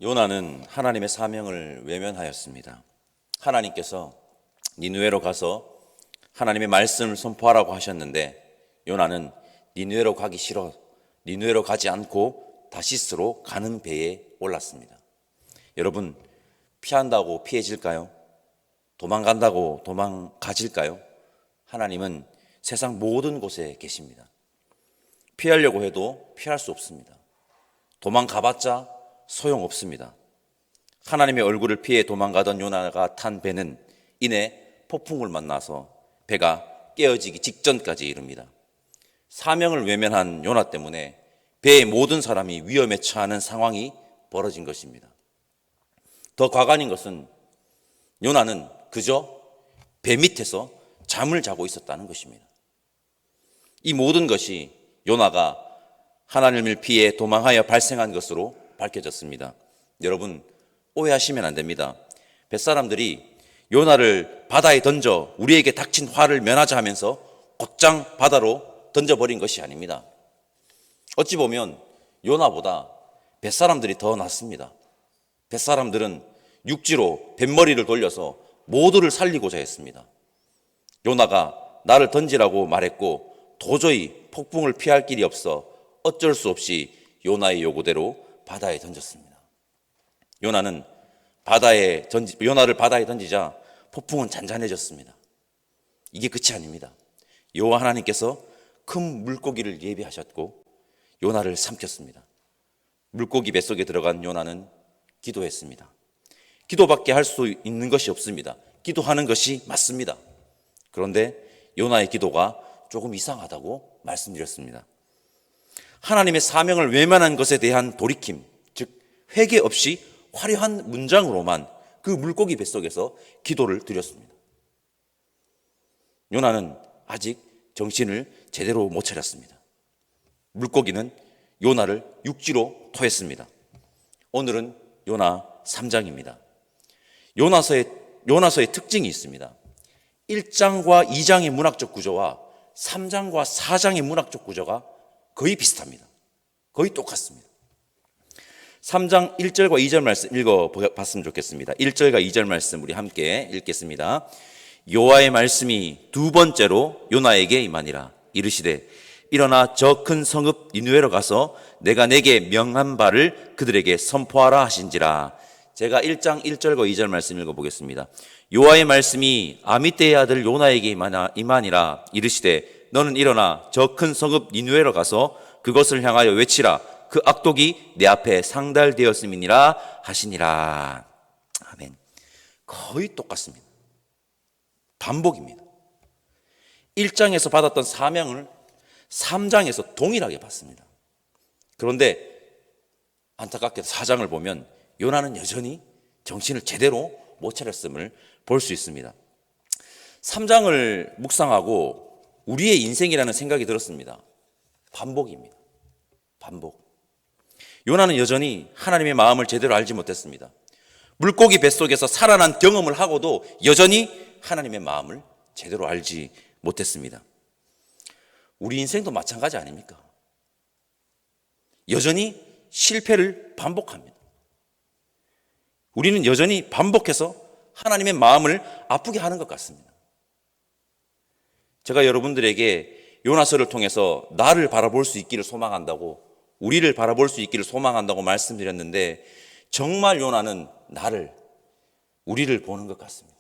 요나는 하나님의 사명을 외면하였습니다. 하나님께서 니느웨로 가서 하나님의 말씀을 선포하라고 하셨는데 요나는 니느웨로 가기 싫어 니느웨로 가지 않고 다시스로 가는 배에 올랐습니다. 여러분, 피한다고 피해질까요? 도망간다고 도망가질까요? 하나님은 세상 모든 곳에 계십니다. 피하려고 해도 피할 수 없습니다. 도망가봤자 소용없습니다. 하나님의 얼굴을 피해 도망가던 요나가 탄 배는 이내 폭풍을 만나서 배가 깨어지기 직전까지 이릅니다. 사명을 외면한 요나 때문에 배의 모든 사람이 위험에 처하는 상황이 벌어진 것입니다. 더 과관인 것은 요나는 그저 배 밑에서 잠을 자고 있었다는 것입니다. 이 모든 것이 요나가 하나님을 피해 도망하여 발생한 것으로 밝혀졌습니다. 여러분, 오해하시면 안 됩니다. 뱃사람들이 요나를 바다에 던져 우리에게 닥친 화를 면하자 하면서 곧장 바다로 던져버린 것이 아닙니다. 어찌 보면 요나보다 뱃사람들이 더 낫습니다. 뱃사람들은 육지로 뱃머리를 돌려서 모두를 살리고자 했습니다. 요나가 나를 던지라고 말했고 도저히 폭풍을 피할 길이 없어 어쩔 수 없이 요나의 요구대로 바다에 던졌습니다. 요나를 바다에 던지자 폭풍은 잔잔해졌습니다. 이게 끝이 아닙니다. 여호와 하나님께서 큰 물고기를 예비하셨고 요나를 삼켰습니다. 물고기 뱃속에 들어간 요나는 기도했습니다. 기도밖에 할 수 있는 것이 없습니다. 기도하는 것이 맞습니다. 그런데 요나의 기도가 조금 이상하다고 말씀드렸습니다. 하나님의 사명을 외면한 것에 대한 돌이킴, 즉 회개 없이 화려한 문장으로만 그 물고기 뱃속에서 기도를 드렸습니다. 요나는 아직 정신을 제대로 못 차렸습니다. 물고기는 요나를 육지로 토했습니다. 오늘은 요나 3장입니다. 요나서의 특징이 있습니다. 1장과 2장의 문학적 구조와 3장과 4장의 문학적 구조가 거의 비슷합니다. 거의 똑같습니다. 3장 1절과 2절 말씀 읽어봤으면 좋겠습니다. 1절과 2절 말씀 우리 함께 읽겠습니다. 여호와의 말씀이 두 번째로 요나에게 임하니라. 이르시되 일어나 저 큰 성읍 니느웨로 가서 내가 내게 명한 바를 그들에게 선포하라 하신지라. 제가 1장 1절과 2절 말씀 읽어보겠습니다. 여호와의 말씀이 아미떼의 아들 요나에게 임하니라. 이르시되 너는 일어나 저 큰 성읍 니느웨로 가서 그것을 향하여 외치라. 그 악독이 내 앞에 상달되었음이니라 하시니라. 아멘. 거의 똑같습니다. 반복입니다. 1장에서 받았던 사명을 3장에서 동일하게 받습니다. 그런데 안타깝게도 4장을 보면 요나는 여전히 정신을 제대로 못 차렸음을 볼 수 있습니다. 3장을 묵상하고 우리의 인생이라는 생각이 들었습니다. 반복입니다. 반복. 요나는 여전히 하나님의 마음을 제대로 알지 못했습니다. 물고기 뱃속에서 살아난 경험을 하고도 여전히 하나님의 마음을 제대로 알지 못했습니다. 우리 인생도 마찬가지 아닙니까? 여전히 실패를 반복합니다. 우리는 여전히 반복해서 하나님의 마음을 아프게 하는 것 같습니다. 제가 여러분들에게 요나서를 통해서 나를 바라볼 수 있기를 소망한다고, 우리를 바라볼 수 있기를 소망한다고 말씀드렸는데 정말 요나는 우리를 보는 것 같습니다.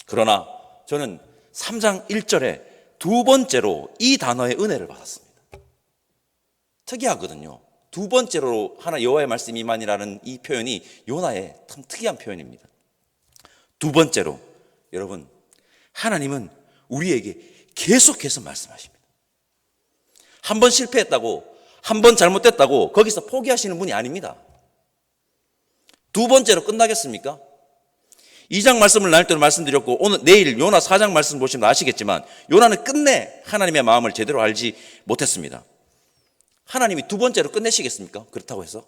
그러나 저는 3장 1절에 두 번째로 이 단어의 은혜를 받았습니다. 특이하거든요. 두 번째로 여호와의 말씀이 임하니라는 이 표현이 요나의 참 특이한 표현입니다. 두 번째로, 여러분, 하나님은 우리에게 계속해서 말씀하십니다. 한 번 실패했다고, 한 번 잘못됐다고 거기서 포기하시는 분이 아닙니다. 두 번째로 끝나겠습니까? 2장 말씀을 나눌 때도 말씀드렸고 내일 요나 4장 말씀 보시면 아시겠지만 요나는 끝내 하나님의 마음을 제대로 알지 못했습니다. 하나님이 두 번째로 끝내시겠습니까? 그렇다고 해서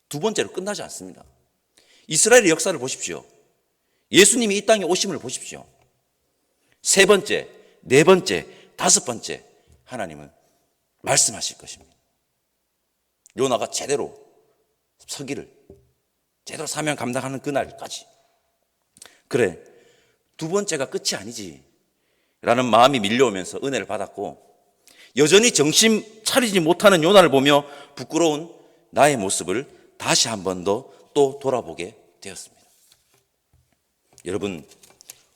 두 번째로 끝나지 않습니다. 이스라엘의 역사를 보십시오. 예수님이 이 땅에 오심을 보십시오. 세 번째, 네 번째, 다섯 번째 하나님은 말씀하실 것입니다. 요나가 제대로 서기를 제대로 사명 감당하는 그날까지. 그래, 두 번째가 끝이 아니지 라는 마음이 밀려오면서 은혜를 받았고, 여전히 정신 차리지 못하는 요나를 보며 부끄러운 나의 모습을 다시 한 번 더 또 돌아보게 되었습니다. 여러분,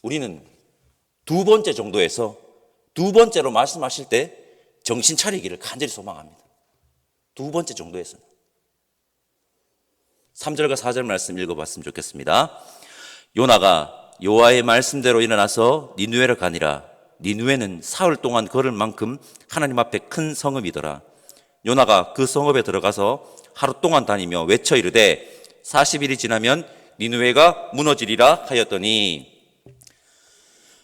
우리는 두 번째 정도에서 두 번째로 말씀하실 때 정신 차리기를 간절히 소망합니다. 두 번째 정도에서는. 3절과 4절 말씀 읽어봤으면 좋겠습니다. 요나가 여호와의 말씀대로 일어나서 니느웨로 가니라. 니느웨는 사흘 동안 걸을 만큼 하나님 앞에 큰 성읍이더라. 요나가 그 성읍에 들어가서 하루 동안 다니며 외쳐 이르되 40일이 지나면 니느웨가 무너지리라 하였더니,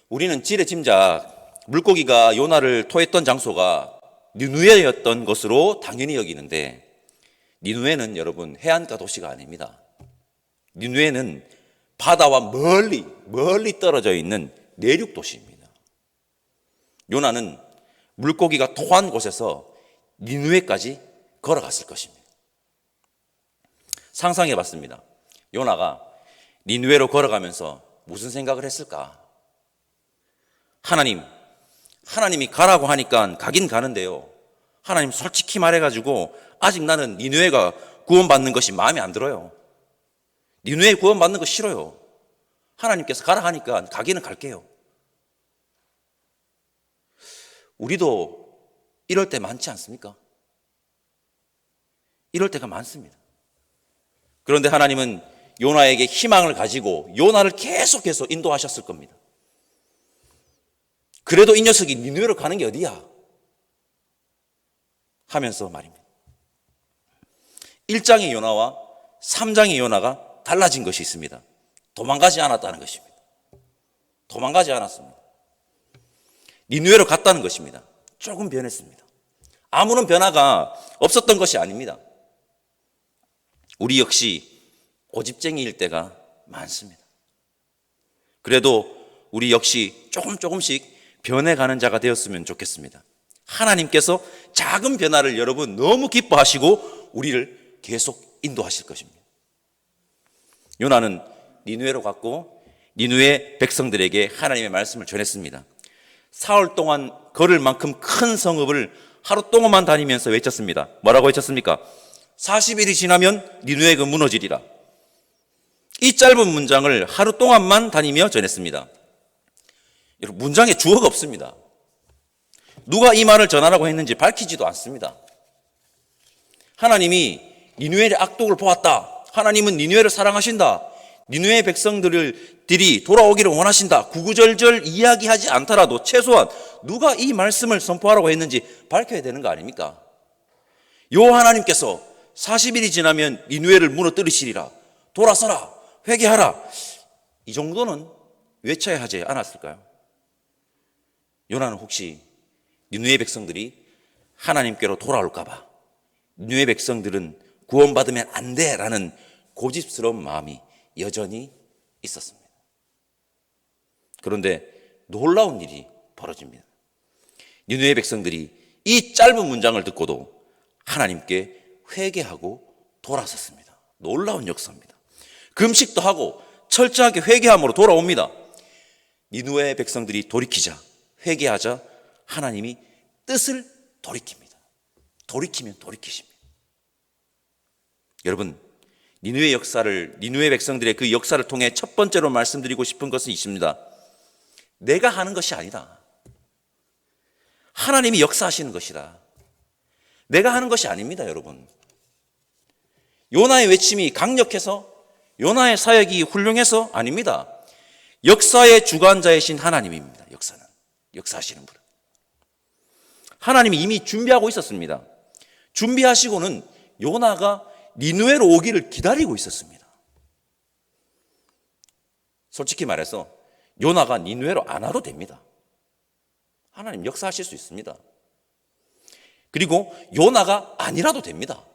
우리는 지레짐작 물고기가 요나를 토했던 장소가 니느웨였던 것으로 당연히 여기는데, 니느웨는 여러분 해안가 도시가 아닙니다. 니느웨는 바다와 멀리 떨어져 있는 내륙 도시입니다. 요나는 물고기가 토한 곳에서 니느웨까지 걸어갔을 것입니다. 상상해 봤습니다. 요나가 니느웨로 걸어가면서 무슨 생각을 했을까? 하나님이 가라고 하니까 가긴 가는데요, 하나님 솔직히 말해가지고 아직 나는 니느웨가 구원받는 것이 마음에 안 들어요. 니느웨 구원받는 거 싫어요. 하나님께서 가라 하니까 가기는 갈게요. 우리도 이럴 때 많지 않습니까? 이럴 때가 많습니다. 그런데 하나님은 요나에게 희망을 가지고 요나를 계속해서 인도하셨을 겁니다. 그래도 이 녀석이 니느웨로 가는 게 어디야? 하면서 말입니다. 1장의 요나와 3장의 요나가 달라진 것이 있습니다. 도망가지 않았다는 것입니다. 도망가지 않았습니다. 니느웨로 갔다는 것입니다. 조금 변했습니다. 아무런 변화가 없었던 것이 아닙니다. 우리 역시 고집쟁이일 때가 많습니다. 그래도 우리 역시 조금씩 변해가는 자가 되었으면 좋겠습니다. 하나님께서 작은 변화를 여러분 너무 기뻐하시고 우리를 계속 인도하실 것입니다. 요나는 니느웨로 갔고 니느웨 백성들에게 하나님의 말씀을 전했습니다. 사흘 동안 걸을 만큼 큰 성읍을 하루 동안만 다니면서 외쳤습니다. 뭐라고 외쳤습니까? 40일이 지나면 니느웨가 무너지리라. 이 짧은 문장을 하루 동안만 다니며 전했습니다. 여러분, 문장에 주어가 없습니다. 누가 이 말을 전하라고 했는지 밝히지도 않습니다. 하나님이 니느웨의 악독을 보았다. 하나님은 니느웨를 사랑하신다. 니느웨 백성들이 돌아오기를 원하신다. 구구절절 이야기하지 않더라도 최소한 누가 이 말씀을 선포하라고 했는지 밝혀야 되는 거 아닙니까? 요 하나님께서 40일이 지나면 니느웨를 무너뜨리시리라. 돌아서라. 회개하라. 이 정도는 외쳐야 하지 않았을까요? 요나는 혹시 니느웨 백성들이 하나님께로 돌아올까 봐, 니느웨 백성들은 구원받으면 안 돼라는 고집스러운 마음이 여전히 있었습니다. 그런데 놀라운 일이 벌어집니다. 니느웨 백성들이 이 짧은 문장을 듣고도 하나님께 회개하고 돌아섰습니다. 놀라운 역사입니다. 금식도 하고 철저하게 회개함으로 돌아옵니다. 니느웨 백성들이 돌이키자, 회개하자 하나님이 뜻을 돌이킵니다. 돌이키면 돌이키십니다. 여러분, 니느웨 백성들의 그 역사를 통해 첫 번째로 말씀드리고 싶은 것은 있습니다. 내가 하는 것이 아니다. 하나님이 역사하시는 것이다. 내가 하는 것이 아닙니다, 여러분. 요나의 외침이 강력해서, 요나의 사역이 훌륭해서 아닙니다. 역사의 주관자이신 하나님입니다. 역사하시는 분은. 하나님이 이미 준비하고 있었습니다. 준비하시고는 요나가 니느웨로 오기를 기다리고 있었습니다. 솔직히 말해서 요나가 니느웨로 안 와도 됩니다. 하나님 역사하실 수 있습니다. 그리고 요나가 아니라도 됩니다.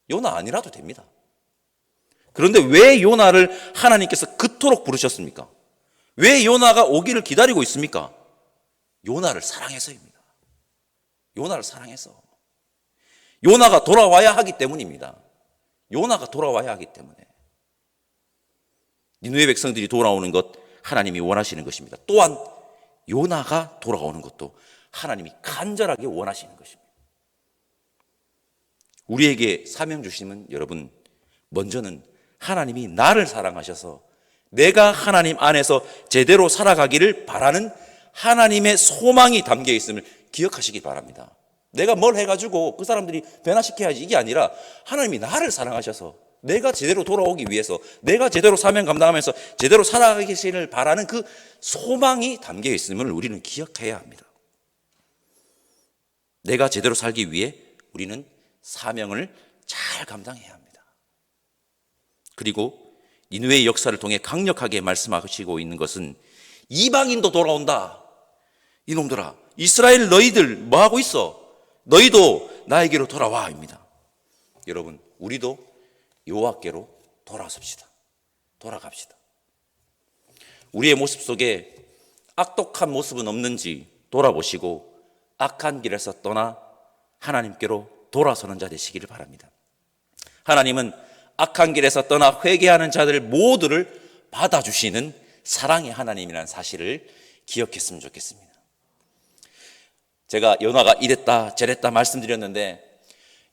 요나 아니라도 됩니다. 그런데 왜 요나를 하나님께서 그토록 부르셨습니까? 왜 요나가 오기를 기다리고 있습니까? 요나를 사랑해서입니다. 요나를 사랑해서. 요나가 돌아와야 하기 때문입니다. 요나가 돌아와야 하기 때문에 니느웨 백성들이 돌아오는 것 하나님이 원하시는 것입니다. 또한 요나가 돌아오는 것도 하나님이 간절하게 원하시는 것입니다. 우리에게 사명 주심은 여러분, 먼저는 하나님이 나를 사랑하셔서 내가 하나님 안에서 제대로 살아가기를 바라는 하나님의 소망이 담겨 있음을 기억하시기 바랍니다. 내가 뭘 해가지고 그 사람들이 변화시켜야지 이게 아니라 하나님이 나를 사랑하셔서 내가 제대로 돌아오기 위해서 내가 제대로 사명 감당하면서 제대로 살아가기를 바라는 그 소망이 담겨 있음을 우리는 기억해야 합니다. 내가 제대로 살기 위해 우리는 사명을 잘 감당해야 합니다. 그리고 니느웨의 역사를 통해 강력하게 말씀하시고 있는 것은 이방인도 돌아온다. 이놈들아, 이스라엘 너희들 뭐하고 있어? 너희도 나에게로 돌아와입니다. 여러분, 우리도 여호와께로 돌아섭시다. 돌아갑시다. 우리의 모습 속에 악독한 모습은 없는지 돌아보시고 악한 길에서 떠나 하나님께로 돌아서는 자 되시기를 바랍니다. 하나님은 악한 길에서 떠나 회개하는 자들 모두를 받아주시는 사랑의 하나님이라는 사실을 기억했으면 좋겠습니다. 제가 요나가 이랬다 저랬다 말씀드렸는데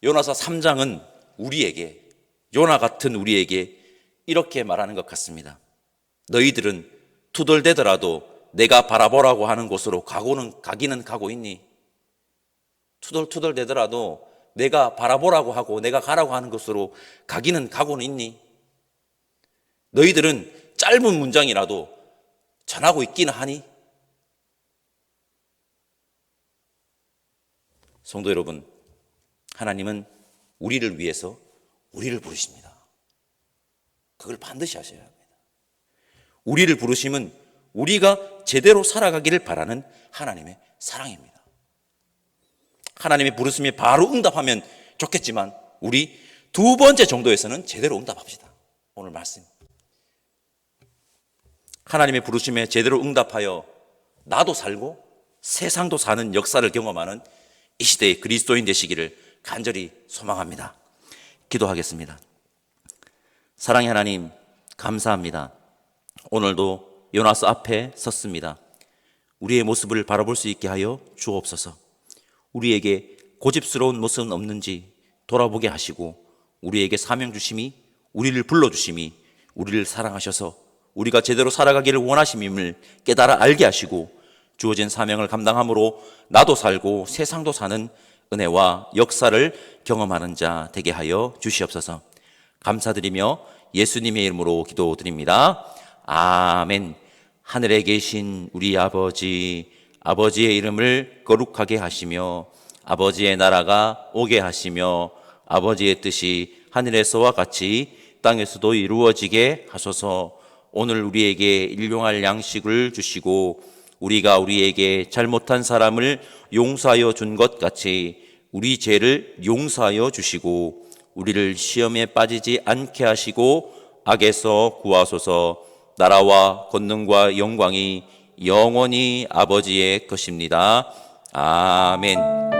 요나서 3장은 우리에게, 요나 같은 우리에게 이렇게 말하는 것 같습니다. 너희들은 투덜대더라도 내가 바라보라고 하는 곳으로 가기는 가고 있니? 투덜투덜대더라도 내가 바라보라고 하고 내가 가라고 하는 곳으로 가기는 가고는 있니? 너희들은 짧은 문장이라도 전하고 있기는 하니? 성도 여러분, 하나님은 우리를 위해서 우리를 부르십니다. 그걸 반드시 하셔야 합니다. 우리를 부르심은 우리가 제대로 살아가기를 바라는 하나님의 사랑입니다. 하나님의 부르심에 바로 응답하면 좋겠지만 우리 두 번째 정도에서는 제대로 응답합시다. 오늘 말씀, 하나님의 부르심에 제대로 응답하여 나도 살고 세상도 사는 역사를 경험하는 이 시대의 그리스도인 되시기를 간절히 소망합니다. 기도하겠습니다. 사랑의 하나님, 감사합니다. 오늘도 요나서 앞에 섰습니다. 우리의 모습을 바라볼 수 있게 하여 주옵소서. 우리에게 고집스러운 모습은 없는지 돌아보게 하시고 우리에게 사명 주심이, 우리를 불러주심이, 우리를 사랑하셔서 우리가 제대로 살아가기를 원하심임을 깨달아 알게 하시고 주어진 사명을 감당함으로 나도 살고 세상도 사는 은혜와 역사를 경험하는 자 되게 하여 주시옵소서. 감사드리며 예수님의 이름으로 기도드립니다. 아멘. 하늘에 계신 우리 아버지, 아버지의 이름을 거룩하게 하시며 아버지의 나라가 오게 하시며 아버지의 뜻이 하늘에서와 같이 땅에서도 이루어지게 하소서. 오늘 우리에게 일용할 양식을 주시고 우리가 우리에게 잘못한 사람을 용서하여 준 것 같이 우리 죄를 용서하여 주시고 우리를 시험에 빠지지 않게 하시고 악에서 구하소서. 나라와 권능과 영광이 영원히 아버지의 것입니다. 아멘.